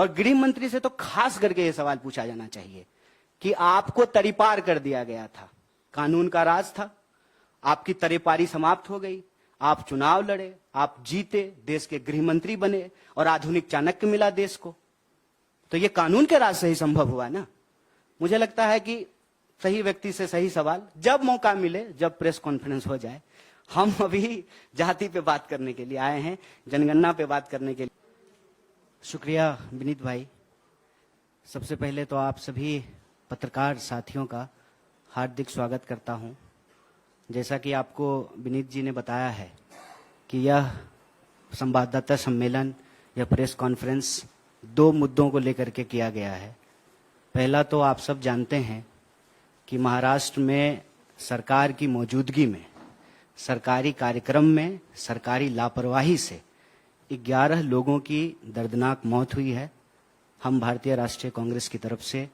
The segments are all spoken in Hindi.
और गृह मंत्री से तो खास करके यह सवाल पूछा जाना चाहिए कि आपको तरीपार कर दिया गया था, कानून का राज था, आपकी तरीपारी समाप्त हो गई, आप चुनाव लड़े, आप जीते, देश के गृह मंत्री बने और आधुनिक चाणक्य मिला देश को। तो ये कानून के राज से ही संभव हुआ ना। मुझे लगता है कि सही व्यक्ति से सही सवाल, जब मौका मिले, जब प्रेस कॉन्फ्रेंस हो जाए। हम अभी जाति पे बात करने के लिए आए हैं, जनगणना पे बात करने के लिए। शुक्रिया विनीत भाई। सबसे पहले तो आप सभी पत्रकार साथियों का हार्दिक स्वागत करता हूं। जैसा कि आपको विनीत जी ने बताया है कि यह संवाददाता सम्मेलन या प्रेस कॉन्फ्रेंस 2 मुद्दों को लेकर के किया गया है। पहला तो आप सब जानते हैं कि महाराष्ट्र में सरकार की मौजूदगी में सरकारी कार्यक्रम में सरकारी लापरवाही से 11 लोगों की दर्दनाक मौत हुई है। हम भारतीय राष्ट्रीय कांग्रेस की तरफ से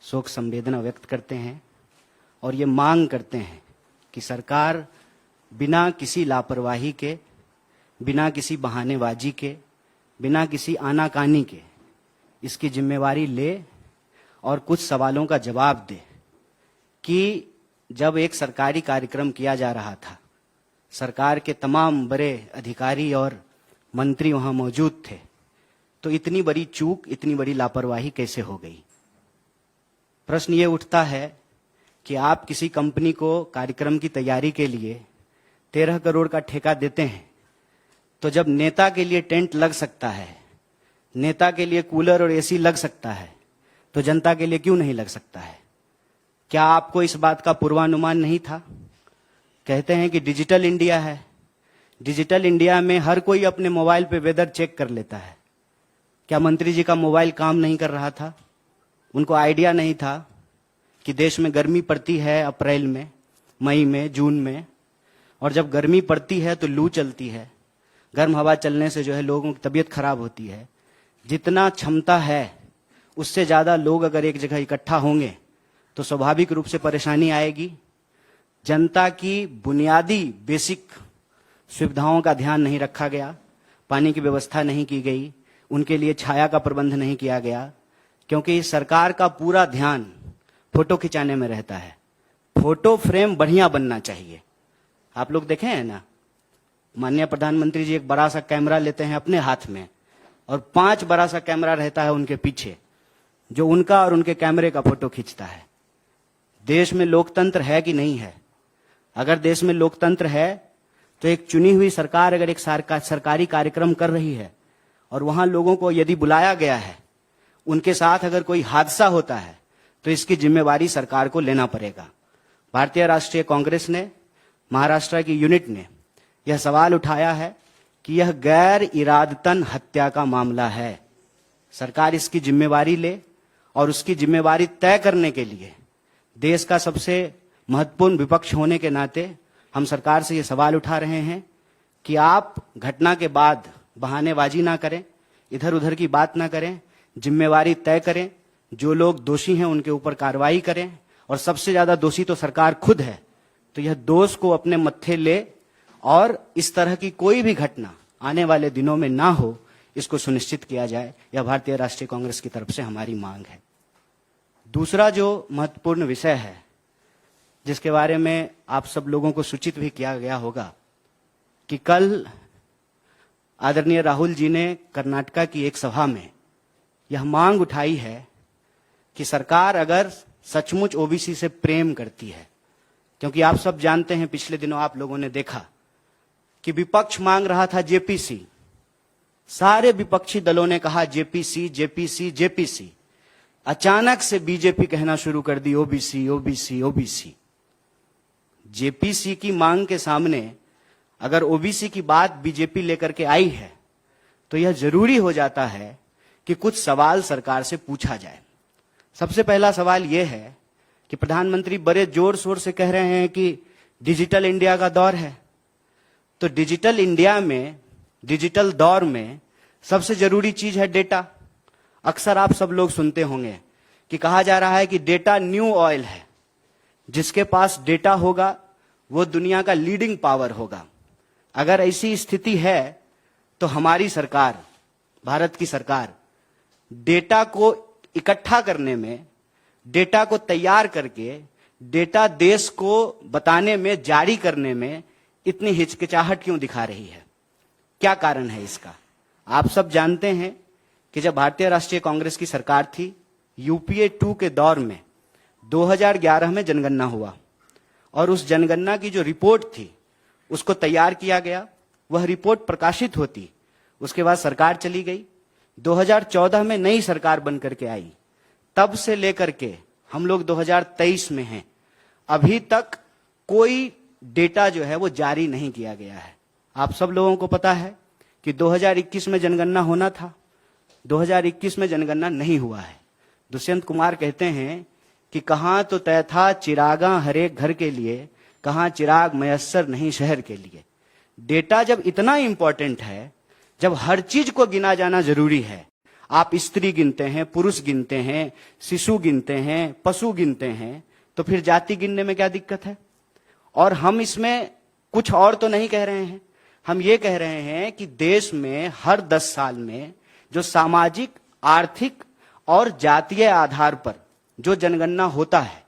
शोक संवेदना व्यक्त करते हैं और ये मांग करते हैं कि सरकार बिना किसी लापरवाही के, बिना किसी बहानेबाजी के, बिना किसी आनाकानी के इसकी जिम्मेवारी ले और कुछ सवालों का जवाब दे कि जब एक सरकारी कार्यक्रम किया जा रहा था, सरकार के तमाम बड़े अधिकारी और मंत्री वहां मौजूद थे, तो इतनी बड़ी चूक, इतनी बड़ी लापरवाही कैसे हो गई। प्रश्न ये उठता है कि आप किसी कंपनी को कार्यक्रम की तैयारी के लिए 13 करोड़ का ठेका देते हैं, तो जब नेता के लिए टेंट लग सकता है, नेता के लिए कूलर और एसी लग सकता है, तो जनता के लिए क्यों नहीं लग सकता है। क्या आपको इस बात का पूर्वानुमान नहीं था। कहते हैं कि डिजिटल इंडिया है, डिजिटल इंडिया में हर कोई अपने मोबाइल पे वेदर चेक कर लेता है। क्या मंत्री जी का मोबाइल काम नहीं कर रहा था। उनको आइडिया नहीं था कि देश में गर्मी पड़ती है अप्रैल में, मई में, जून में, और जब गर्मी पड़ती है तो लू चलती है, गर्म हवा चलने से जो है लोगों की तबीयत खराब होती है। जितना क्षमता है उससे ज्यादा लोग अगर एक जगह इकट्ठा होंगे तो स्वाभाविक रूप से परेशानी आएगी। जनता की बुनियादी बेसिक सुविधाओं का ध्यान नहीं रखा गया, पानी की व्यवस्था नहीं की गई, उनके लिए छाया का प्रबंध नहीं किया गया, क्योंकि सरकार का पूरा ध्यान फोटो खिंचाने में रहता है। फोटो फ्रेम बढ़िया बनना चाहिए। आप लोग देखे हैं ना, माननीय प्रधानमंत्री जी एक बड़ा सा कैमरा लेते हैं अपने हाथ में और 5 बड़ा सा कैमरा रहता है उनके पीछे, जो उनका और उनके कैमरे का फोटो खींचता है। देश में लोकतंत्र है कि नहीं है। अगर देश में लोकतंत्र है तो एक चुनी हुई सरकार अगर एक सरकारी कार्यक्रम कर रही है और वहां लोगों को यदि बुलाया गया है, उनके साथ अगर कोई हादसा होता है तो इसकी जिम्मेवारी सरकार को लेना पड़ेगा। भारतीय राष्ट्रीय कांग्रेस ने, महाराष्ट्र की यूनिट ने यह सवाल उठाया है कि यह गैर इरादतन हत्या का मामला है। सरकार इसकी जिम्मेवारी ले और उसकी जिम्मेवारी तय करने के लिए देश का सबसे महत्वपूर्ण विपक्ष होने के नाते हम सरकार से ये सवाल उठा रहे हैं कि आप घटना के बाद बहानेबाजी ना करें, इधर उधर की बात ना करें, जिम्मेवारी तय करें, जो लोग दोषी हैं उनके ऊपर कार्रवाई करें, और सबसे ज्यादा दोषी तो सरकार खुद है। तो यह दोष को अपने मत्थे ले और इस तरह की कोई भी घटना आने वाले दिनों में ना हो, इसको सुनिश्चित किया जाए। यह भारतीय राष्ट्रीय कांग्रेस की तरफ से हमारी मांग है। दूसरा जो महत्वपूर्ण विषय है, जिसके बारे में आप सब लोगों को सूचित भी किया गया होगा, कि कल आदरणीय राहुल जी ने कर्नाटका की एक सभा में यह मांग उठाई है कि सरकार अगर सचमुच ओबीसी से प्रेम करती है, क्योंकि आप सब जानते हैं, पिछले दिनों आप लोगों ने देखा कि विपक्ष मांग रहा था जेपीसी, सारे विपक्षी दलों ने कहा जेपीसी जेपीसी जेपीसी, अचानक से बीजेपी कहना शुरू कर दी ओबीसी ओबीसी ओबीसी। जेपीसी की मांग के सामने अगर ओबीसी की बात बीजेपी लेकर के आई है तो यह जरूरी हो जाता है कि कुछ सवाल सरकार से पूछा जाए। सबसे पहला सवाल यह है कि प्रधानमंत्री बड़े जोर शोर से कह रहे हैं कि डिजिटल इंडिया का दौर है, तो डिजिटल इंडिया में, डिजिटल दौर में सबसे जरूरी चीज है डेटा। अक्सर आप सब लोग सुनते होंगे कि कहा जा रहा है कि डेटा न्यू ऑयल है, जिसके पास डेटा होगा वो दुनिया का लीडिंग पावर होगा। अगर ऐसी स्थिति है तो हमारी सरकार, भारत की सरकार, डेटा को इकट्ठा करने में, डेटा को तैयार करके डेटा देश को बताने में, जारी करने में इतनी हिचकिचाहट क्यों दिखा रही है? क्या कारण है इसका? आप सब जानते हैं कि जब भारतीय राष्ट्रीय कांग्रेस की सरकार थी, यूपीए 2 के दौर में 2011 में जनगणना हुआ और उस जनगणना की जो रिपोर्ट थी उसको तैयार किया गया। वह रिपोर्ट प्रकाशित होती, उसके बाद सरकार चली गई। 2014 में नई सरकार बन करके आई। तब से लेकर के हम लोग 2023 में हैं, अभी तक कोई डेटा जो है वो जारी नहीं किया गया है। आप सब लोगों को पता है कि 2021 में जनगणना होना था, 2021 में जनगणना नहीं हुआ है। दुष्यंत कुमार कहते हैं कि कहां तो तय था चिरागा हर एक घर के लिए, कहां चिराग मयस्सर नहीं शहर के लिए। डेटा जब इतना इंपॉर्टेंट है, जब हर चीज को गिना जाना जरूरी है, आप स्त्री गिनते हैं, पुरुष गिनते हैं, शिशु गिनते हैं, पशु गिनते हैं, तो फिर जाति गिनने में क्या दिक्कत है? और हम इसमें कुछ और तो नहीं कह रहे हैं, हम ये कह रहे हैं कि देश में हर 10 साल में जो सामाजिक, आर्थिक और जातीय आधार पर जो जनगणना होता है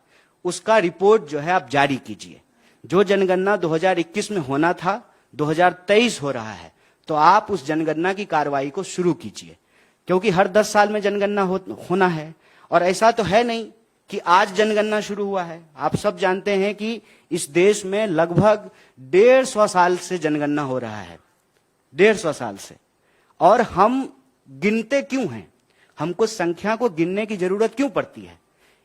उसका रिपोर्ट जो है आप जारी कीजिए। जो जनगणना 2021 में होना था 2023 हो रहा है, तो आप उस जनगणना की कार्रवाई को शुरू कीजिए, क्योंकि हर 10 साल में जनगणना होना है। और ऐसा तो है नहीं कि आज जनगणना शुरू हुआ है। आप सब जानते हैं कि इस देश में लगभग 150 साल से जनगणना हो रहा है, 150 साल से। और हम गिनते क्यों हैं? हमको संख्या को गिनने की जरूरत क्यों पड़ती है?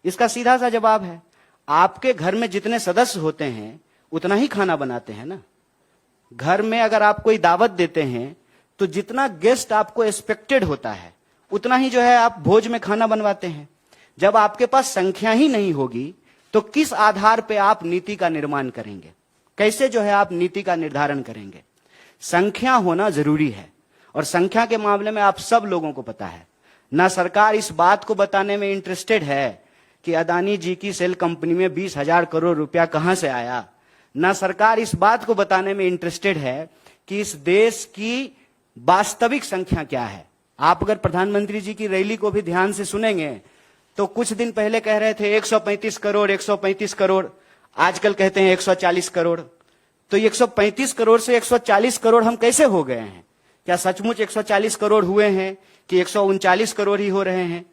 इसका सीधा सा जवाब है, आपके घर में जितने सदस्य होते हैं उतना ही खाना बनाते हैं ना। घर में अगर आप कोई दावत देते हैं तो जितना गेस्ट आपको एक्सपेक्टेड होता है उतना ही जो है आप भोज में खाना बनवाते हैं। जब आपके पास संख्या ही नहीं होगी तो किस आधार पे आप नीति का निर्माण करेंगे? कैसे जो है आप नीति का निर्धारण करेंगे? संख्या होना जरूरी है। और संख्या के मामले में आप सब लोगों को पता है, ना सरकार इस बात को बताने में इंटरेस्टेड है कि अदानी जी की सेल कंपनी में 20,000 करोड़ रुपया कहां से आया, ना सरकार इस बात को बताने में इंटरेस्टेड है कि इस देश की वास्तविक संख्या क्या है। आप अगर प्रधानमंत्री जी की रैली को भी ध्यान से सुनेंगे तो कुछ दिन पहले कह रहे थे 135 करोड़, 135 करोड़, आजकल कहते हैं 140 करोड़। तो 135 करोड़ से 140 करोड़ हम कैसे हो गए हैं? क्या सचमुच 140 करोड़ हुए हैं कि 139 करोड़ ही हो रहे हैं?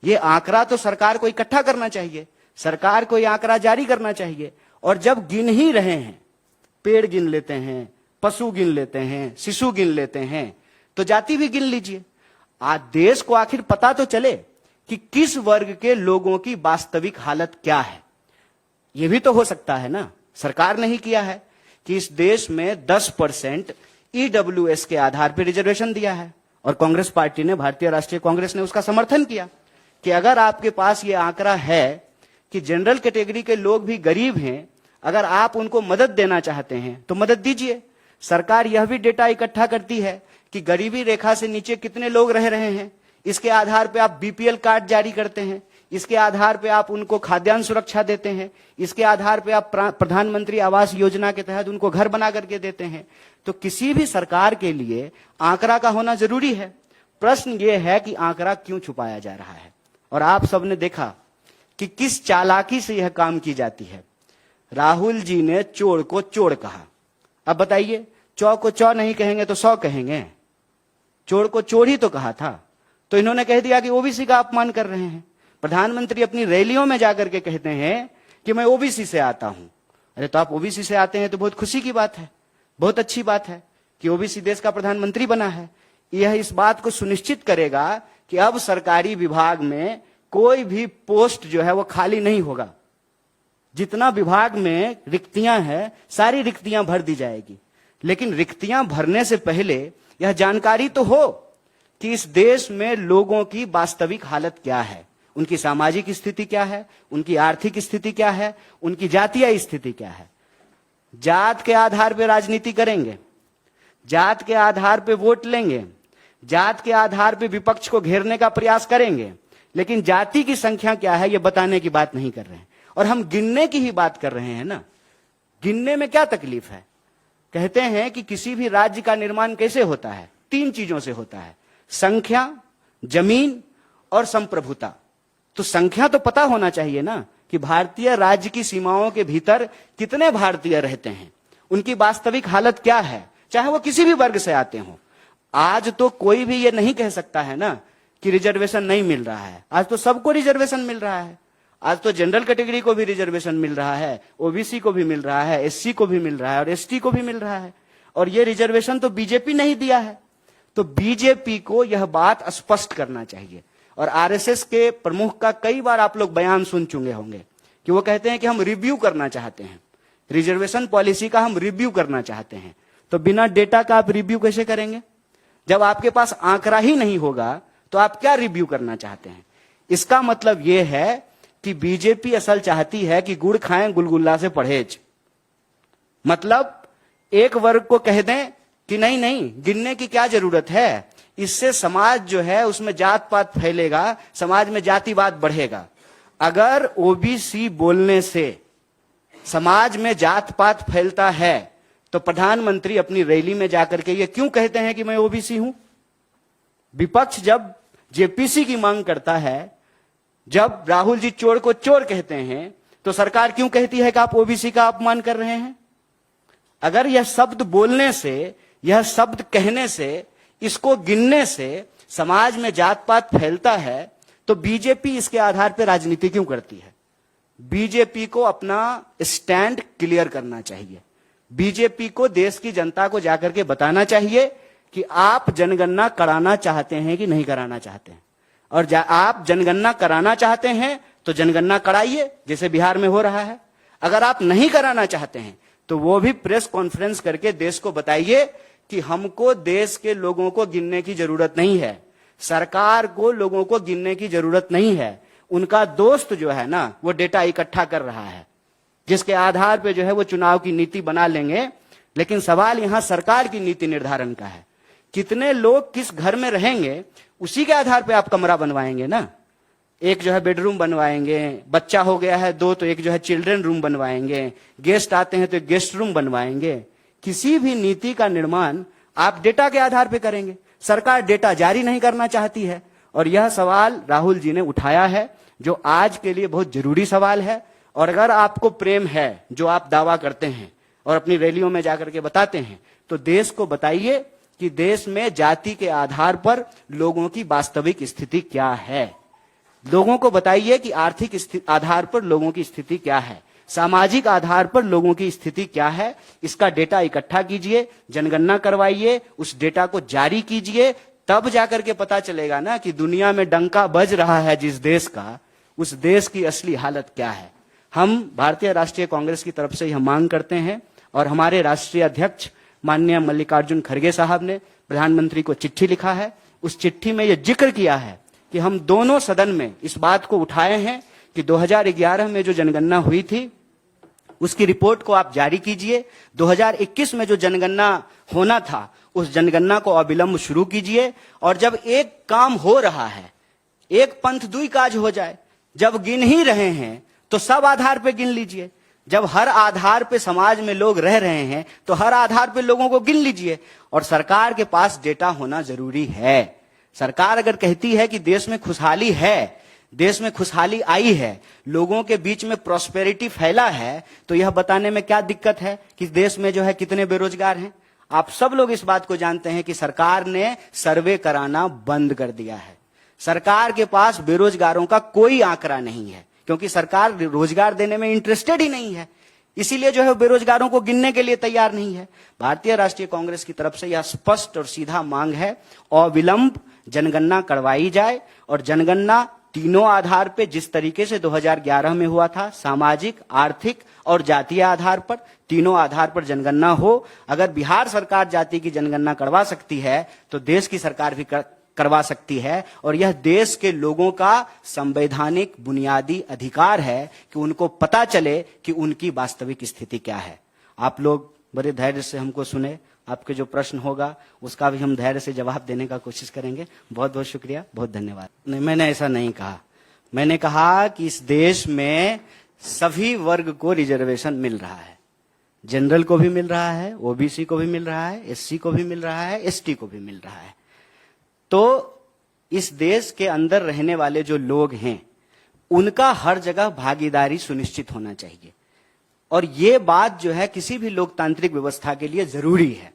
ये आंकड़ा तो सरकार को इकट्ठा करना चाहिए, सरकार को ये आंकड़ा जारी करना चाहिए। और जब गिन ही रहे हैं, पेड़ गिन लेते हैं, पशु गिन लेते हैं, शिशु गिन लेते हैं, तो जाति भी गिन लीजिए। आज देश को आखिर पता तो चले कि किस वर्ग के लोगों की वास्तविक हालत क्या है। यह भी तो हो सकता है ना। सरकार ने ही किया है कि इस देश में 10% ईडब्ल्यूएस के आधार पर रिजर्वेशन दिया है और कांग्रेस पार्टी ने, भारतीय राष्ट्रीय कांग्रेस ने उसका समर्थन किया कि अगर आपके पास यह आंकड़ा है कि जनरल कैटेगरी के लोग भी गरीब हैं, अगर आप उनको मदद देना चाहते हैं तो मदद दीजिए। सरकार यह भी डेटा इकट्ठा करती है कि गरीबी रेखा से नीचे कितने लोग रह रहे हैं। इसके आधार पे आप बीपीएल कार्ड जारी करते हैं, इसके आधार पे आप उनको खाद्यान्न सुरक्षा देते हैं, इसके आधार पे आप प्रधानमंत्री आवास योजना के तहत उनको घर बना करके देते हैं। तो किसी भी सरकार के लिए आंकड़ा का होना जरूरी है। प्रश्न यह है कि आंकड़ा क्यों छुपाया जा रहा है? और आप सबने देखा कि किस चालाकी से यह काम की जाती है। राहुल जी ने चोर को चोर कहा। अब बताइए, चौ को चौ नहीं कहेंगे तो 100 कहेंगे? चोर को चोर ही तो कहा था। तो इन्होंने कह दिया कि ओबीसी का अपमान कर रहे हैं। प्रधानमंत्री अपनी रैलियों में जाकर के कहते हैं कि मैं ओबीसी से आता हूं। अरे तो आप ओबीसी से आते हैं तो बहुत खुशी की बात है, बहुत अच्छी बात है कि ओबीसी देश का प्रधानमंत्री बना है। यह इस बात को सुनिश्चित करेगा कि अब सरकारी विभाग में कोई भी पोस्ट जो है वो खाली नहीं होगा। जितना विभाग में रिक्तियां हैं, सारी रिक्तियां भर दी जाएगी। लेकिन रिक्तियां भरने से पहले यह जानकारी तो हो कि इस देश में लोगों की वास्तविक हालत क्या है, उनकी सामाजिक स्थिति क्या है, उनकी आर्थिक स्थिति क्या है, उनकी जातीय स्थिति क्या है। जात के आधार पर राजनीति करेंगे, जात के आधार पर वोट लेंगे, जात के आधार पर विपक्ष को घेरने का प्रयास करेंगे, लेकिन जाति की संख्या क्या है यह बताने की बात नहीं कर रहे हैं। और हम गिनने की ही बात कर रहे हैं ना। गिनने में क्या तकलीफ है? कहते हैं कि किसी भी राज्य का निर्माण कैसे होता है? 3 चीजों से होता है, संख्या, जमीन और संप्रभुता। तो संख्या तो पता होना चाहिए ना कि भारतीय राज्य की सीमाओं के भीतर कितने भारतीय रहते हैं, उनकी वास्तविक हालत क्या है, चाहे वो किसी भी वर्ग से आते हो। आज तो कोई भी ये नहीं कह सकता है ना कि रिजर्वेशन नहीं मिल रहा है। आज तो सबको रिजर्वेशन मिल रहा है। आज तो जनरल कैटेगरी को भी रिजर्वेशन मिल रहा है, ओबीसी को भी मिल रहा है, एससी को भी मिल रहा है और एसटी को भी मिल रहा है। और ये रिजर्वेशन तो बीजेपी नहीं दिया है। तो बीजेपी को यह बात स्पष्ट करना चाहिए। और आरएसएस के प्रमुख का कई बार आप लोग बयान सुन चुके होंगे कि वो कहते हैं कि हम रिव्यू करना चाहते हैं, रिजर्वेशन पॉलिसी का हम रिव्यू करना चाहते हैं। तो बिना डेटा का आप रिव्यू कैसे करेंगे? जब आपके पास आंकड़ा ही नहीं होगा तो आप क्या रिव्यू करना चाहते हैं? इसका मतलब यह है कि बीजेपी असल चाहती है कि गुड़ खाएं गुलगुल्ला से परहेज। मतलब एक वर्ग को कह दें कि नहीं नहीं, गिनने की क्या जरूरत है, इससे समाज जो है उसमें जात पात फैलेगा, समाज में जातिवाद बढ़ेगा। अगर ओबीसी बोलने से समाज में जात पात फैलता है तो प्रधानमंत्री अपनी रैली में जाकर के ये क्यों कहते हैं कि मैं ओबीसी हूं? विपक्ष जब जेपीसी की मांग करता है, जब राहुल जी चोर को चोर कहते हैं, तो सरकार क्यों कहती है कि आप ओबीसी का अपमान कर रहे हैं? अगर यह शब्द बोलने से, यह शब्द कहने से, इसको गिनने से समाज में जात पात फैलता है तो बीजेपी इसके आधार पर राजनीति क्यों करती है? बीजेपी को अपना स्टैंड क्लियर करना चाहिए। बीजेपी को देश की जनता को जाकर के बताना चाहिए कि आप जनगणना कराना चाहते हैं कि नहीं कराना चाहते हैं। और आप जनगणना कराना चाहते हैं तो जनगणना कराइए, जैसे बिहार में हो रहा है। अगर आप नहीं कराना चाहते हैं तो वो भी प्रेस कॉन्फ्रेंस करके देश को बताइए कि हमको देश के लोगों को गिनने की जरूरत नहीं है, सरकार को लोगों को गिनने की जरूरत नहीं है। उनका दोस्त जो है ना वो डेटा इकट्ठा कर रहा है, जिसके आधार पे जो है वो चुनाव की नीति बना लेंगे। लेकिन सवाल यहां सरकार की नीति निर्धारण का है। कितने लोग किस घर में रहेंगे उसी के आधार पे आप कमरा बनवाएंगे ना। एक जो है बेडरूम बनवाएंगे, बच्चा हो गया है 2 तो एक जो है चिल्ड्रन रूम बनवाएंगे, गेस्ट आते हैं तो एक गेस्ट रूम बनवाएंगे। किसी भी नीति का निर्माण आप डेटा के आधार पे करेंगे। सरकार डेटा जारी नहीं करना चाहती है और यह सवाल राहुल जी ने उठाया है, जो आज के लिए बहुत जरूरी सवाल है। और अगर आपको प्रेम है, जो आप दावा करते हैं और अपनी रैलियों में जाकर के बताते हैं, तो देश को बताइए कि देश में जाति के आधार पर लोगों की वास्तविक स्थिति क्या है। लोगों को बताइए कि आर्थिक आधार पर लोगों की स्थिति क्या है, सामाजिक आधार पर लोगों की स्थिति क्या है। इसका डेटा इकट्ठा कीजिए, जनगणना करवाइए, उस डेटा को जारी कीजिए, तब जाकर के पता चलेगा ना कि दुनिया में डंका बज रहा है जिस देश का, उस देश की असली हालत क्या है। हम भारतीय राष्ट्रीय कांग्रेस की तरफ से यह मांग करते हैं और हमारे राष्ट्रीय अध्यक्ष माननीय मल्लिकार्जुन खड़गे साहब ने प्रधानमंत्री को चिट्ठी लिखा है। उस चिट्ठी में यह जिक्र किया है कि हम दोनों सदन में इस बात को उठाए हैं कि 2011 में जो जनगणना हुई थी उसकी रिपोर्ट को आप जारी कीजिए। 2021 में जो जनगणना होना था उस जनगणना को अविलंब शुरू कीजिए। और जब एक काम हो रहा है, एक पंथ दुई काज हो जाए। जब गिन ही रहे हैं तो सब आधार पे गिन लीजिए। जब हर आधार पे समाज में लोग रह रहे हैं तो हर आधार पे लोगों को गिन लीजिए। और सरकार के पास डेटा होना जरूरी है। सरकार अगर कहती है कि देश में खुशहाली है, देश में खुशहाली आई है, लोगों के बीच में प्रॉस्पेरिटी फैला है, तो यह बताने में क्या दिक्कत है कि देश में जो है कितने बेरोजगार हैं। आप सब लोग इस बात को जानते हैं कि सरकार ने सर्वे कराना बंद कर दिया है। सरकार के पास बेरोजगारों का कोई आंकड़ा नहीं है, क्योंकि सरकार रोजगार देने में इंटरेस्टेड ही नहीं है। इसीलिए जो है बेरोजगारों को गिनने के लिए तैयार नहीं है। भारतीय राष्ट्रीय कांग्रेस की तरफ से यह स्पष्ट और सीधा मांग है, अविलंब जनगणना करवाई जाए। और जनगणना तीनों आधार पे, जिस तरीके से 2011 में हुआ था, सामाजिक, आर्थिक और जातीय आधार पर, तीनों आधार पर जनगणना हो। अगर बिहार सरकार जाति की जनगणना करवा सकती है तो देश की सरकार भी करवा सकती है। और यह देश के लोगों का संवैधानिक बुनियादी अधिकार है कि उनको पता चले कि उनकी वास्तविक स्थिति क्या है। आप लोग बड़े धैर्य से हमको सुने। आपके जो प्रश्न होगा उसका भी हम धैर्य से जवाब देने का कोशिश करेंगे। बहुत बहुत शुक्रिया, बहुत धन्यवाद। नहीं, मैंने ऐसा नहीं कहा। मैंने कहा कि इस देश में सभी वर्ग को रिजर्वेशन मिल रहा है। जनरल को भी मिल रहा है, ओबीसी को भी मिल रहा है, एससी को भी मिल रहा है, एसटी को भी मिल रहा है। तो इस देश के अंदर रहने वाले जो लोग हैं उनका हर जगह भागीदारी सुनिश्चित होना चाहिए। और ये बात जो है किसी भी लोकतांत्रिक व्यवस्था के लिए जरूरी है।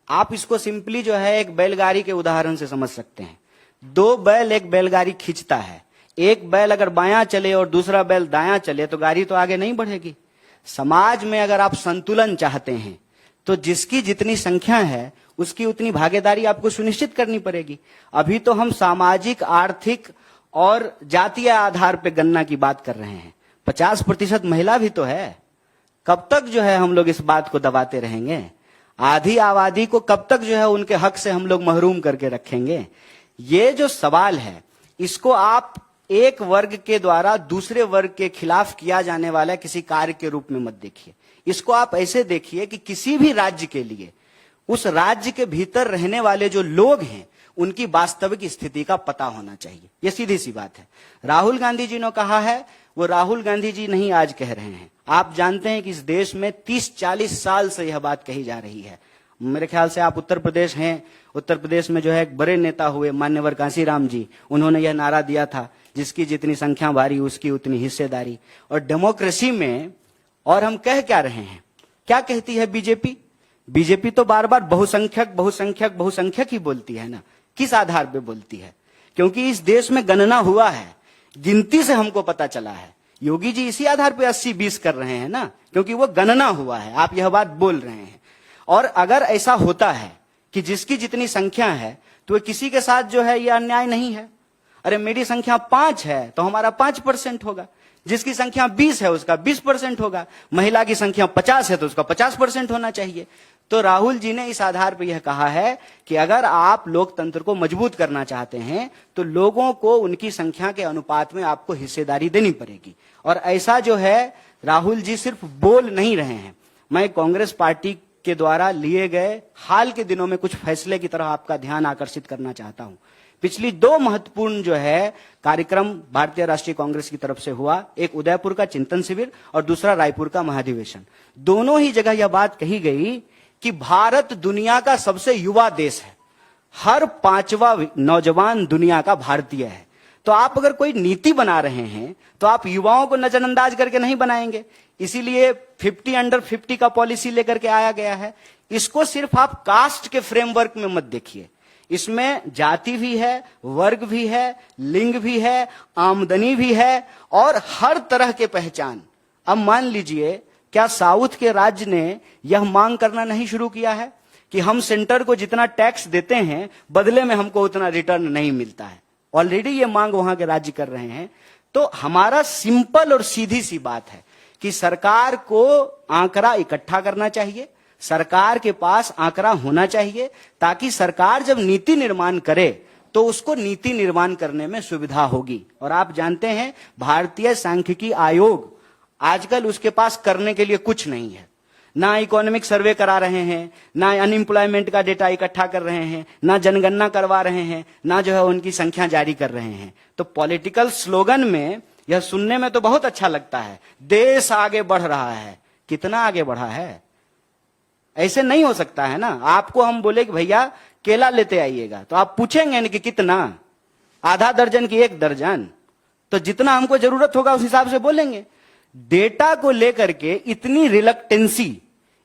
आप इसको सिंपली जो है एक बैलगाड़ी के उदाहरण से समझ सकते हैं। दो बैल एक बैलगाड़ी खींचता है, एक बैल अगर बायां चले और दूसरा बैल दायां चले तो गाड़ी तो आगे नहीं बढ़ेगी। समाज में अगर आप संतुलन चाहते हैं तो जिसकी जितनी संख्या है उसकी उतनी भागीदारी आपको सुनिश्चित करनी पड़ेगी। अभी तो हम सामाजिक, आर्थिक और जातीय आधार पर गणना की बात कर रहे हैं। 50% महिला भी तो है। कब तक जो है हम लोग इस बात को दबाते रहेंगे? आधी आबादी को कब तक जो है उनके हक से हम लोग महरूम करके रखेंगे? ये जो सवाल है इसको आप एक वर्ग के द्वारा दूसरे वर्ग के खिलाफ किया जाने वाला किसी कार्य के रूप में मत देखिए। इसको आप ऐसे देखिए कि किसी भी राज्य के लिए उस राज्य के भीतर रहने वाले जो लोग हैं उनकी वास्तविक स्थिति का पता होना चाहिए। यह सीधी सी बात है। राहुल गांधी जी ने कहा है, वो राहुल गांधी जी नहीं आज कह रहे हैं। आप जानते हैं कि इस देश में 30-40 साल से यह बात कही जा रही है। मेरे ख्याल से आप उत्तर प्रदेश हैं, उत्तर प्रदेश में जो है एक बड़े नेता हुए मान्यवर कांशीराम जी, उन्होंने यह नारा दिया था, जिसकी जितनी संख्या भारी उसकी उतनी हिस्सेदारी। और डेमोक्रेसी में और हम कह क्या रहे हैं? क्या कहती है बीजेपी? बीजेपी तो बार बार बहुसंख्यक बहुसंख्यक बहुसंख्यक ही बोलती है ना। किस आधार पे बोलती है? क्योंकि इस देश में गणना हुआ है, गिनती से हमको पता चला है। योगी जी इसी आधार पे 80-20 कर रहे हैं ना, क्योंकि वो गणना हुआ है। आप यह बात बोल रहे हैं। और अगर ऐसा होता है कि जिसकी जितनी संख्या है तो किसी के साथ जो है यह अन्याय नहीं है। अरे मेरी संख्या 5 है तो हमारा 5% होगा, जिसकी संख्या 20 है उसका 20% होगा, महिला की संख्या 50 है तो उसका 50% होना चाहिए। तो राहुल जी ने इस आधार पर यह कहा है कि अगर आप लोकतंत्र को मजबूत करना चाहते हैं तो लोगों को उनकी संख्या के अनुपात में आपको हिस्सेदारी देनी पड़ेगी। और ऐसा जो है राहुल जी सिर्फ बोल नहीं रहे हैं। मैं कांग्रेस पार्टी के द्वारा लिए गए हाल के दिनों में कुछ फैसले की तरफ आपका ध्यान आकर्षित करना चाहता हूं। पिछली 2 महत्वपूर्ण जो है कार्यक्रम भारतीय राष्ट्रीय कांग्रेस की तरफ से हुआ, एक उदयपुर का चिंतन शिविर और दूसरा रायपुर का महाधिवेशन। दोनों ही जगह यह बात कही गई कि भारत दुनिया का सबसे युवा देश है। हर 5वां नौजवान दुनिया का भारतीय है। तो आप अगर कोई नीति बना रहे हैं तो आप युवाओं को नजरअंदाज करके नहीं बनाएंगे। इसीलिए 50 अंडर 50 का पॉलिसी लेकर के आया गया है। इसको सिर्फ आप कास्ट के फ्रेमवर्क में मत देखिए। इसमें जाति भी है, वर्ग भी है, लिंग भी है, आमदनी भी है और हर तरह के पहचान। अब मान लीजिए, क्या साउथ के राज्य ने यह मांग करना नहीं शुरू किया है कि हम सेंटर को जितना टैक्स देते हैं बदले में हमको उतना रिटर्न नहीं मिलता है? ऑलरेडी ये मांग वहां के राज्य कर रहे हैं। तो हमारा सिंपल और सीधी सी बात है कि सरकार को आंकड़ा इकट्ठा करना चाहिए, सरकार के पास आंकड़ा होना चाहिए, ताकि सरकार जब नीति निर्माण करे तो उसको नीति निर्माण करने में सुविधा होगी। और आप जानते हैं भारतीय सांख्यिकी आयोग आजकल उसके पास करने के लिए कुछ नहीं है। ना इकोनॉमिक सर्वे करा रहे हैं, ना अनएम्प्लॉयमेंट का डेटा इकट्ठा कर रहे हैं, ना जनगणना करवा रहे हैं, ना जो है उनकी संख्या जारी कर रहे हैं। तो पॉलिटिकल स्लोगन में यह सुनने में तो बहुत अच्छा लगता है, देश आगे बढ़ रहा है। कितना आगे बढ़ा है? ऐसे नहीं हो सकता है ना। आपको हम बोले कि भैया केला लेते आइएगा तो आप पूछेंगे ना कि कितना, आधा दर्जन की 1 दर्जन? तो जितना हमको जरूरत होगा उस हिसाब से बोलेंगे। डेटा को लेकर के इतनी रिलक्टेंसी,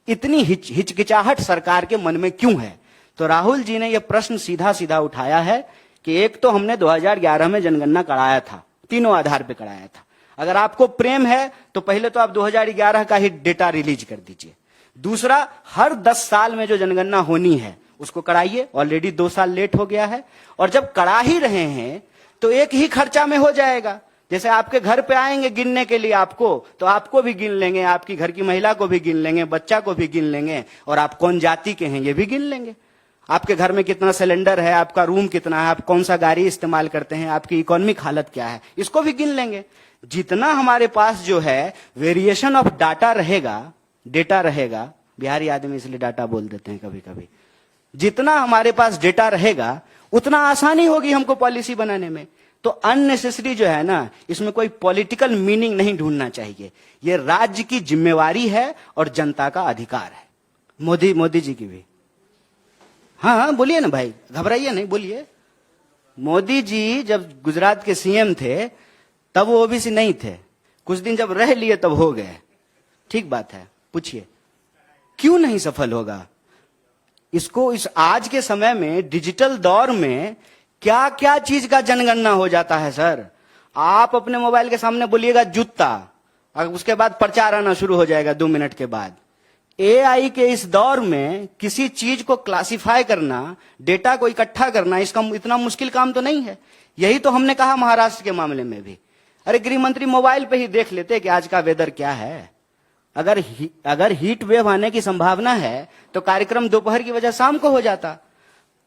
इतनी हिचकिचाहट सरकार के मन में क्यों है? तो राहुल जी ने यह प्रश्न सीधा सीधा उठाया है कि एक तो हमने 2011 में जनगणना कराया था, तीनों आधार पे कराया था। अगर आपको प्रेम है तो पहले तो आप 2011 का ही डेटा रिलीज कर दीजिए। दूसरा, हर 10 साल में जो जनगणना होनी है उसको कराइए। ऑलरेडी 2 साल लेट हो गया है। और जब करा ही रहे हैं तो एक ही खर्चा में हो जाएगा। जैसे आपके घर पे आएंगे गिनने के लिए आपको, तो आपको भी गिन लेंगे, आपकी घर की महिला को भी गिन लेंगे, बच्चा को भी गिन लेंगे, और आप कौन जाति के हैं ये भी गिन लेंगे। आपके घर में कितना सिलेंडर है, आपका रूम कितना है, आप कौन सा गाड़ी इस्तेमाल करते हैं, आपकी इकोनॉमिक हालत क्या है, इसको भी गिन लेंगे। जितना हमारे पास जो है वेरिएशन ऑफ डाटा रहेगा, डेटा रहेगा, बिहारी आदमी इसलिए डाटा बोल देते हैं कभी कभी, जितना हमारे पास डेटा रहेगा उतना आसानी होगी हमको पॉलिसी बनाने में। तो अननेसेसरी जो है ना, इसमें कोई पॉलिटिकल मीनिंग नहीं ढूंढना चाहिए। ये राज्य की जिम्मेवारी है और जनता का अधिकार है। मोदी जी की भी। हाँ हाँ बोलिए ना भाई, घबराइए नहीं, बोलिए। मोदी जी जब गुजरात के सीएम थे तब वो ओबीसी नहीं थे, कुछ दिन जब रह लिए तब हो गए। ठीक बात है, पूछिए क्यों नहीं सफल होगा? इसको इस आज के समय में डिजिटल दौर में क्या क्या चीज का जनगणना हो जाता है सर। आप अपने मोबाइल के सामने बोलिएगा जूता, और उसके बाद प्रचार आना शुरू हो जाएगा 2 मिनट के बाद। एआई के इस दौर में किसी चीज को क्लासिफाई करना, डेटा को इकट्ठा करना, इसका इतना मुश्किल काम तो नहीं है। यही तो हमने कहा महाराष्ट्र के मामले में भी। अरे गृह मंत्री मोबाइल पे ही देख लेते कि आज का वेदर क्या है। अगर हीट वेव आने की संभावना है तो कार्यक्रम दोपहर की वजह शाम को हो जाता।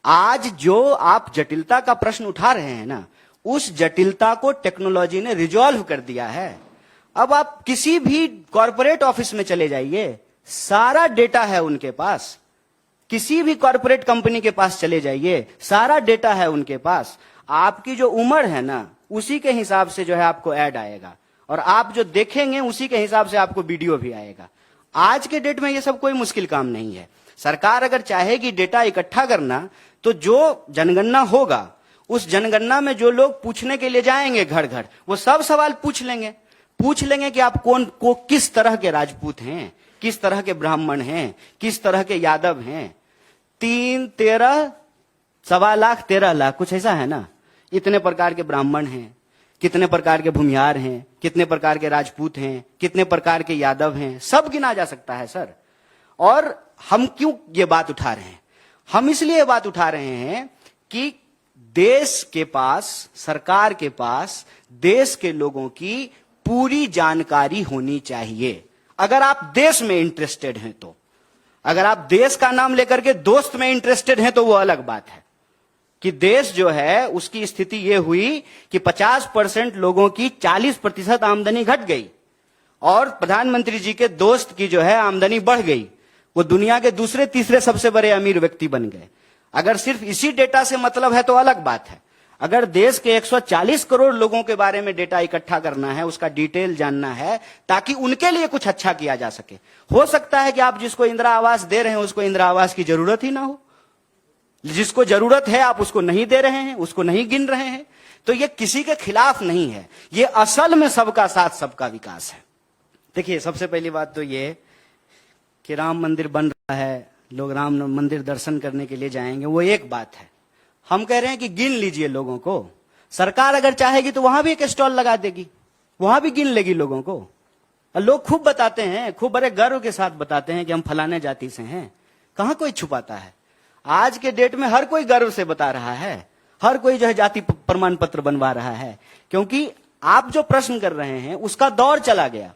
आज जो आप जटिलता का प्रश्न उठा रहे हैं ना, उस जटिलता को टेक्नोलॉजी ने रिजॉल्व कर दिया है। अब आप किसी भी कॉर्पोरेट ऑफिस में चले जाइए, सारा डेटा है उनके पास। किसी भी कॉर्पोरेट कंपनी के पास चले जाइए, सारा डेटा है उनके पास। आपकी जो उम्र है ना, उसी के हिसाब से जो है आपको ऐड आएगा, और आप जो देखेंगे उसी के हिसाब से आपको वीडियो भी आएगा। आज के डेट में ये सब कोई मुश्किल काम नहीं है। सरकार अगर चाहेगी डेटा इकट्ठा करना, तो जो जनगणना होगा उस जनगणना में जो लोग पूछने के लिए जाएंगे घर घर, वो सब सवाल पूछ लेंगे कि आप किस तरह के राजपूत हैं, किस तरह के ब्राह्मण हैं, किस तरह के यादव हैं। 3, 13, सवा लाख, 13 लाख, कुछ ऐसा है ना। इतने प्रकार के ब्राह्मण हैं, कितने प्रकार के भूमिहार हैं, कितने प्रकार के राजपूत हैं, कितने प्रकार के यादव हैं, सब गिना जा सकता है सर। और हम क्यों ये बात उठा रहे हैं? हम इसलिए बात उठा रहे हैं कि देश के पास, सरकार के पास देश के लोगों की पूरी जानकारी होनी चाहिए। अगर आप देश में इंटरेस्टेड हैं तो, अगर आप देश का नाम लेकर के दोस्त में इंटरेस्टेड हैं तो वो अलग बात है कि देश जो है उसकी स्थिति ये हुई कि 50% लोगों की 40% आमदनी घट गई, और प्रधानमंत्री जी के दोस्त की जो है आमदनी बढ़ गई। वो दुनिया के दूसरे तीसरे सबसे बड़े अमीर व्यक्ति बन गए। अगर सिर्फ इसी डेटा से मतलब है तो अलग बात है। अगर देश के 140 करोड़ लोगों के बारे में डेटा इकट्ठा करना है, उसका डिटेल जानना है, ताकि उनके लिए कुछ अच्छा किया जा सके। हो सकता है कि आप जिसको इंदिरा आवास दे रहे हैं उसको इंदिरा आवास की जरूरत ही ना हो, जिसको जरूरत है आप उसको नहीं दे रहे हैं, उसको नहीं गिन रहे हैं। तो ये किसी के खिलाफ नहीं है, ये असल में सबका साथ सबका विकास है। देखिए, सबसे पहली बात तो ये कि राम मंदिर बन रहा है, लोग राम मंदिर दर्शन करने के लिए जाएंगे, वो एक बात है। हम कह रहे हैं कि गिन लीजिए लोगों को। सरकार अगर चाहेगी तो वहां भी एक स्टॉल लगा देगी, वहां भी गिन लेगी लोगों को। और लोग खूब बताते हैं, खूब बड़े गर्व के साथ बताते हैं कि हम फलाने जाति से हैं। कहां कोई छुपाता है? आज के डेट में हर कोई गर्व से बता रहा है, हर कोई जो है जाति प्रमाण पत्र बनवा रहा है। क्योंकि आप जो प्रश्न कर रहे हैं उसका दौर चला गया।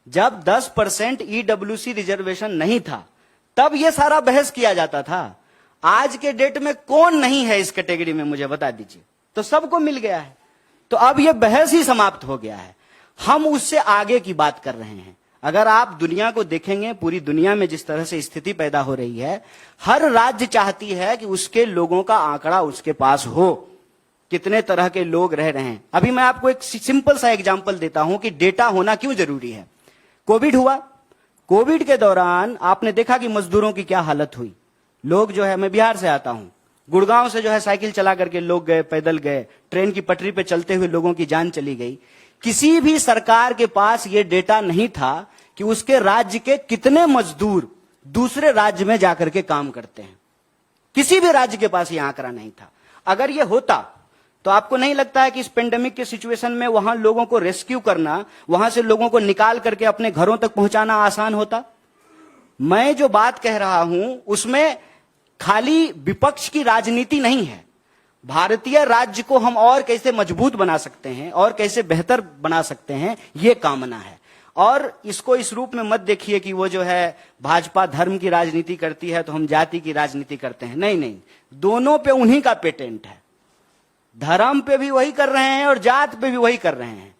जब 10% ईडब्ल्यूसी रिजर्वेशन नहीं था तब यह सारा बहस किया जाता था। आज के डेट में कौन नहीं है इस कैटेगरी में, मुझे बता दीजिए। तो सबको मिल गया है, तो अब यह बहस ही समाप्त हो गया है। हम उससे आगे की बात कर रहे हैं। अगर आप दुनिया को देखेंगे, पूरी दुनिया में जिस तरह से स्थिति पैदा हो रही है, हर राज्य चाहती है कि उसके लोगों का आंकड़ा उसके पास हो, कितने तरह के लोग रह रहे हैं। अभी मैं आपको एक सिंपल सा एग्जांपल देता हूं कि डेटा होना क्यों जरूरी है। कोविड हुआ, कोविड के दौरान आपने देखा कि मजदूरों की क्या हालत हुई। लोग जो है, मैं बिहार से आता हूं, गुड़गांव से जो है साइकिल चला करके लोग गए, पैदल गए, ट्रेन की पटरी पे चलते हुए लोगों की जान चली गई। किसी भी सरकार के पास यह डेटा नहीं था कि उसके राज्य के कितने मजदूर दूसरे राज्य में जाकर के काम करते हैं। किसी भी राज्य के पास यह आंकड़ा नहीं था। अगर यह होता तो आपको नहीं लगता है कि इस पेंडेमिक के सिचुएशन में वहां लोगों को रेस्क्यू करना, वहां से लोगों को निकाल करके अपने घरों तक पहुंचाना आसान होता? मैं जो बात कह रहा हूं उसमें खाली विपक्ष की राजनीति नहीं है। भारतीय राज्य को हम और कैसे मजबूत बना सकते हैं और कैसे बेहतर बना सकते हैं, यह कामना है। और इसको इस रूप में मत देखिए कि वो जो है भाजपा धर्म की राजनीति करती है तो हम जाति की राजनीति करते हैं। नहीं नहीं, दोनों पे उन्हीं का पेटेंट है। धर्म पे भी वही कर रहे हैं और जात पे भी वही कर रहे हैं।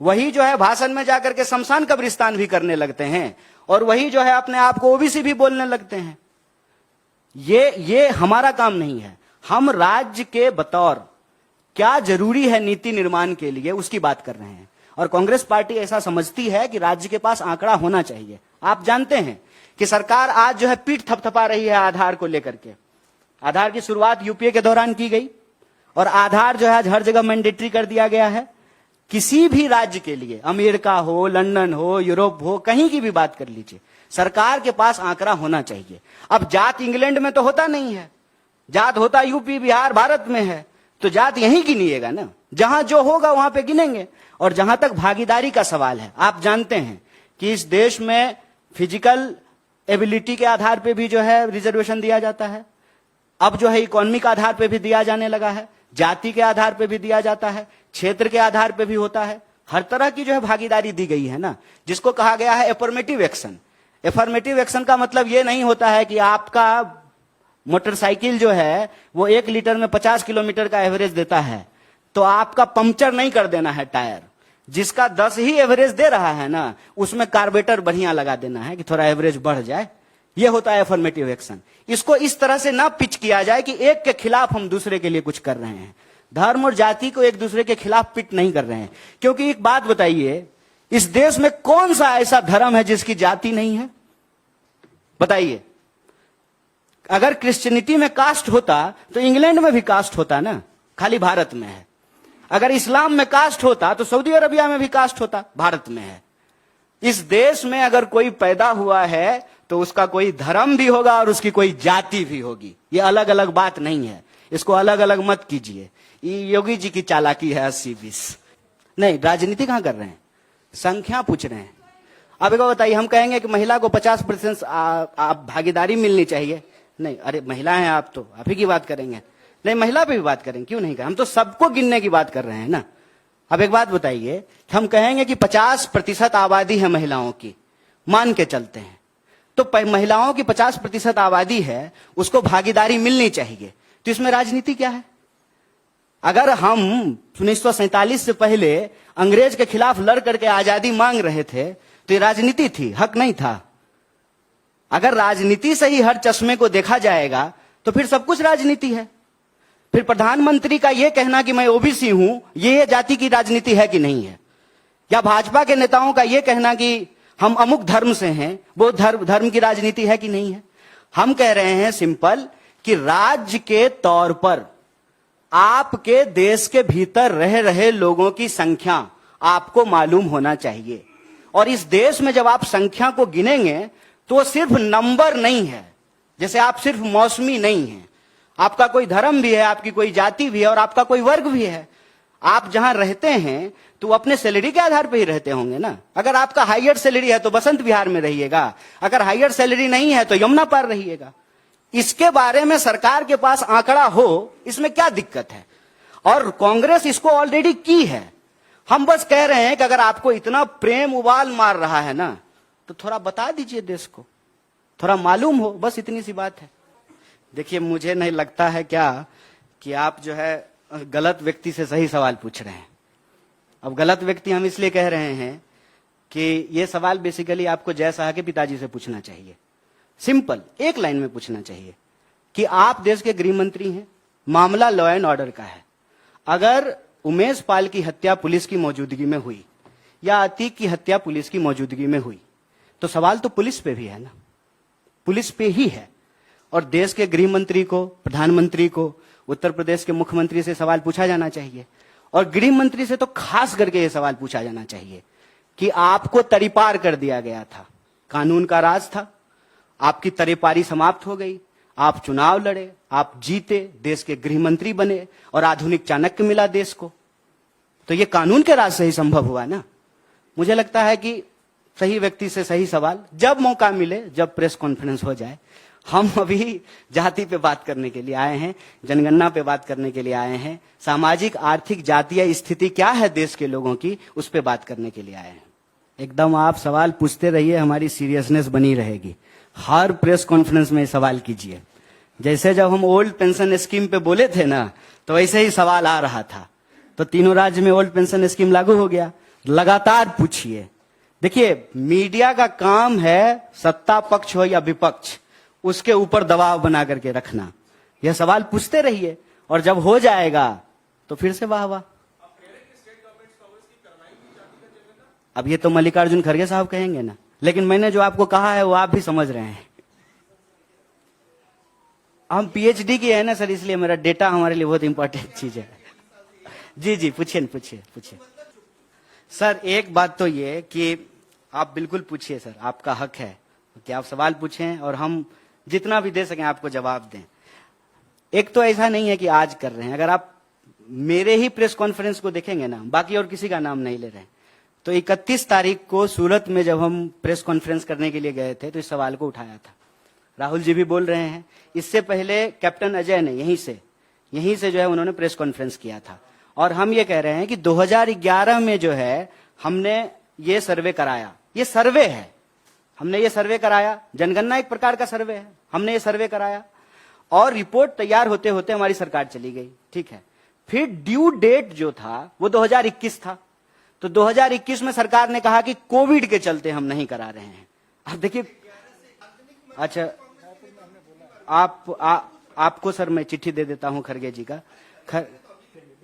वही जो है भाषण में जाकर के शमशान कब्रिस्तान भी करने लगते हैं, और वही जो है अपने आप को ओबीसी भी बोलने लगते हैं। ये हमारा काम नहीं है। हम राज्य के बतौर क्या जरूरी है नीति निर्माण के लिए उसकी बात कर रहे हैं। और कांग्रेस पार्टी ऐसा समझती है कि राज्य के पास आंकड़ा होना चाहिए। आप जानते हैं कि सरकार आज जो है पीठ थपथपा रही है आधार को लेकर के। आधार की शुरुआत यूपीए के दौरान की गई और आधार जो है हर जगह मैंडेटरी कर दिया गया है। किसी भी राज्य के लिए, अमेरिका हो, लंदन हो, यूरोप हो, कहीं की भी बात कर लीजिए, सरकार के पास आंकड़ा होना चाहिए। अब जात इंग्लैंड में तो होता नहीं है, जात होता यूपी बिहार भारत में है, तो जात यहीं गिनिएगा ना, जहां जो होगा वहां पे गिनेंगे। और जहां तक भागीदारी का सवाल है, आप जानते हैं कि इस देश में फिजिकल एबिलिटी के आधार पे भी जो है रिजर्वेशन दिया जाता है, अब जो है इकोनॉमिक आधार पे भी दिया जाने लगा है, जाति के आधार पे भी दिया जाता है, क्षेत्र के आधार पे भी होता है। हर तरह की जो है भागीदारी दी गई है ना, जिसको कहा गया है एफर्मेटिव एक्शन। एफर्मेटिव एक्शन का मतलब यह नहीं होता है कि आपका मोटरसाइकिल जो है वो 1 लीटर में 50 किलोमीटर का एवरेज देता है, तो आपका पंक्चर नहीं कर देना है टायर। जिसका 10 ही एवरेज दे रहा है ना, उसमें कार्बोरेटर बढ़िया लगा देना है कि थोड़ा एवरेज बढ़ जाए। यह होता है एफर्मेटिव एक्शन। इसको इस तरह से ना पिच किया जाए कि एक के खिलाफ हम दूसरे के लिए कुछ कर रहे हैं। धर्म और जाति को एक दूसरे के खिलाफ पिट नहीं कर रहे हैं। क्योंकि एक बात बताइए, इस देश में कौन सा ऐसा धर्म है जिसकी जाति नहीं है? बताइए। अगर क्रिश्चियनिटी में कास्ट होता तो इंग्लैंड में भी कास्ट होता ना, खाली भारत में है। अगर इस्लाम में कास्ट होता तो सऊदी अरबिया में भी कास्ट होता, भारत में है। इस देश में अगर कोई पैदा हुआ है तो उसका कोई धर्म भी होगा और उसकी कोई जाति भी होगी। ये अलग अलग बात नहीं है, इसको अलग अलग मत कीजिए। ये योगी जी की चालाकी है 80-20। नहीं, राजनीति कहां कर रहे हैं, संख्या पूछ रहे हैं। अब एक बताइए, हम कहेंगे कि महिला को 50% भागीदारी मिलनी चाहिए। नहीं, अरे महिला हैं आप, तो आप ही की बात करेंगे। नहीं, महिला पे भी बात करेंगे, क्यों नहीं करें? हम तो सबको गिनने की बात कर रहे हैं ना। अब एक बात बताइए, हम कहेंगे कि 50% आबादी है महिलाओं की, मान के चलते हैं, तो महिलाओं की 50% आबादी है, उसको भागीदारी मिलनी चाहिए। तो इसमें राजनीति क्या है? अगर हम 1947 से पहले अंग्रेज के खिलाफ लड़ करके आजादी मांग रहे थे तो ये राजनीति थी, हक नहीं था। अगर राजनीति से ही हर चश्मे को देखा जाएगा तो फिर सब कुछ राजनीति है। फिर प्रधानमंत्री का यह कहना कि मैं ओबीसी हूं, ये जाति की राजनीति है कि नहीं है? या भाजपा के नेताओं का यह कहना कि हम अमुक धर्म से हैं, वो धर्म की राजनीति है कि नहीं है? हम कह रहे हैं सिंपल कि राज्य के तौर पर आपके देश के भीतर रह रहे लोगों की संख्या आपको मालूम होना चाहिए। और इस देश में जब आप संख्या को गिनेंगे तो सिर्फ नंबर नहीं है, जैसे आप सिर्फ मौसमी नहीं हैं, आपका कोई धर्म भी है, आपकी कोई जाति भी है और आपका कोई वर्ग भी है। आप जहां रहते हैं तो अपने सैलरी के आधार पर ही रहते होंगे ना। अगर आपका हायर सैलरी है तो बसंत विहार में रहिएगा, अगर हायर सैलरी नहीं है तो यमुना पार रहिएगा। इसके बारे में सरकार के पास आंकड़ा हो, इसमें क्या दिक्कत है? और कांग्रेस इसको ऑलरेडी की है। हम बस कह रहे हैं कि अगर आपको इतना प्रेम उबाल मार रहा है ना, तो थोड़ा बता दीजिए देश को, थोड़ा मालूम हो, बस इतनी सी बात है। देखिए, मुझे नहीं लगता है क्या कि आप जो है गलत व्यक्ति से सही सवाल पूछ रहे हैं। अब गलत व्यक्ति हम इसलिए कह रहे हैं कि यह सवाल बेसिकली आपको जय शाह के पिताजी से पूछना चाहिए। सिंपल एक लाइन में पूछना चाहिए कि आप देश के गृह मंत्री हैं, मामला लॉ एंड ऑर्डर का है। अगर उमेश पाल की हत्या पुलिस की मौजूदगी में हुई या अतीक की हत्या पुलिस की मौजूदगी में हुई, तो सवाल तो पुलिस पे भी है ना, पुलिस पे ही है। और देश के गृह मंत्री को, प्रधानमंत्री को, उत्तर प्रदेश के मुख्यमंत्री से सवाल पूछा जाना चाहिए। और गृह मंत्री से तो खास करके यह सवाल पूछा जाना चाहिए कि आपको तरीपार कर दिया गया था, कानून का राज था, आपकी तरेपारी समाप्त हो गई, आप चुनाव लड़े, आप जीते, देश के गृह मंत्री बने और आधुनिक चाणक्य मिला देश को। तो ये कानून के राज से ही संभव हुआ ना। मुझे लगता है कि सही व्यक्ति से सही सवाल, जब मौका मिले, जब प्रेस कॉन्फ्रेंस हो जाए। हम अभी जाति पे बात करने के लिए आए हैं, जनगणना पे बात करने के लिए आए हैं, सामाजिक आर्थिक जातीय स्थिति क्या है देश के लोगों की, उस पे बात करने के लिए आए हैं। एकदम आप सवाल पूछते रहिए, हमारी सीरियसनेस बनी रहेगी। हर प्रेस कॉन्फ्रेंस में सवाल कीजिए। जैसे जब हम ओल्ड पेंशन स्कीम पे बोले थे ना, तो वैसे ही सवाल आ रहा था। तो तीनों राज्य में ओल्ड पेंशन स्कीम लागू हो गया, लगातार पूछिए। देखिए, मीडिया का काम है सत्ता पक्ष हो या विपक्ष, उसके ऊपर दबाव बना करके रखना। यह सवाल पूछते रहिए और जब हो जाएगा तो फिर से वाह वाह। अब ये तो मल्लिकार्जुन खड़गे साहब कहेंगे ना, लेकिन मैंने जो आपको कहा है वो आप भी समझ रहे हैं। हम पीएचडी की है ना सर, इसलिए मेरा डेटा हमारे लिए बहुत इंपॉर्टेंट चीज है। जी जी, पूछिए पूछिए पूछिए। सर एक बात तो ये कि आप बिल्कुल पूछिए सर, आपका हक है कि आप सवाल पूछें और हम जितना भी दे सकें आपको जवाब दें। एक तो ऐसा नहीं है कि आज कर रहे हैं, अगर आप मेरे ही प्रेस कॉन्फ्रेंस को देखेंगे ना, बाकी और किसी का नाम नहीं ले रहे हैं, तो 31 तारीख को सूरत में जब हम प्रेस कॉन्फ्रेंस करने के लिए गए थे तो इस सवाल को उठाया था। राहुल जी भी बोल रहे हैं, इससे पहले कैप्टन अजय ने यहीं से जो है उन्होंने प्रेस कॉन्फ्रेंस किया था। और हम ये कह रहे हैं कि 2011 में जो है हमने ये सर्वे कराया, ये सर्वे है, हमने ये सर्वे कराया, जनगणना एक प्रकार का सर्वे है, हमने ये सर्वे कराया और रिपोर्ट तैयार होते होते हमारी सरकार चली गई, ठीक है। फिर ड्यू डेट जो था वो 2021 था, तो 2021 में सरकार ने कहा कि कोविड के चलते हम नहीं करा रहे हैं। अब देखिए, अच्छा आपको सर मैं चिट्ठी दे देता हूं खरगे जी का।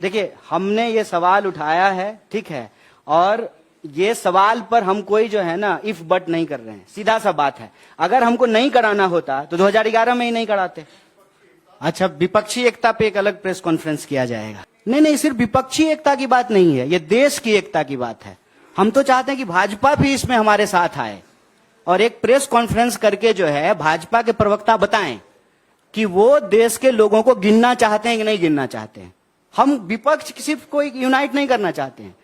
देखिए हमने ये सवाल उठाया है, ठीक है, और ये सवाल पर हम कोई जो है ना इफ बट नहीं कर रहे हैं, सीधा सा बात है। अगर हमको नहीं कराना होता तो 2011 में ही नहीं कराते। अच्छा, विपक्षी एकता पे एक अलग प्रेस कॉन्फ्रेंस किया जाएगा। नहीं, सिर्फ विपक्षी एकता की बात नहीं है, ये देश की एकता की बात है। हम तो चाहते हैं कि भाजपा भी इसमें हमारे साथ आए और एक प्रेस कॉन्फ्रेंस करके जो है भाजपा के प्रवक्ता बताएं कि वो देश के लोगों को गिनना चाहते हैं कि नहीं गिनना चाहते हैं। हम विपक्ष सिर्फ कोई यूनाइट नहीं करना चाहते हैं।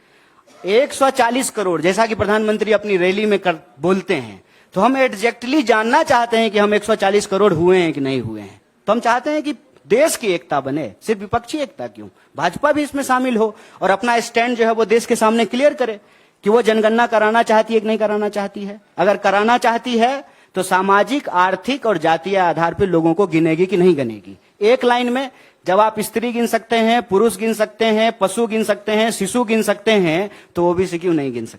140 करोड़ जैसा कि प्रधानमंत्री अपनी रैली में बोलते हैं, तो हम एग्जैक्टली जानना चाहते हैं कि हम 140 करोड़ हुए हैं कि नहीं हुए हैं। तो हम चाहते हैं कि देश की एकता बने, सिर्फ विपक्षी एकता क्यों, भाजपा भी इसमें शामिल हो और अपना स्टैंड जो है वो देश के सामने क्लियर करे कि वो जनगणना कराना चाहती है कि नहीं कराना चाहती है। अगर कराना चाहती है तो सामाजिक, आर्थिक और जातीय आधार पर लोगों को गिनेगी कि नहीं गिनेगी। एक लाइन में जब आप स्त्री गिन सकते हैं, पुरुष गिन सकते हैं, पशु गिन सकते हैं, शिशु गिन सकते हैं, तो ओबीसी क्यों नहीं गिन सकते।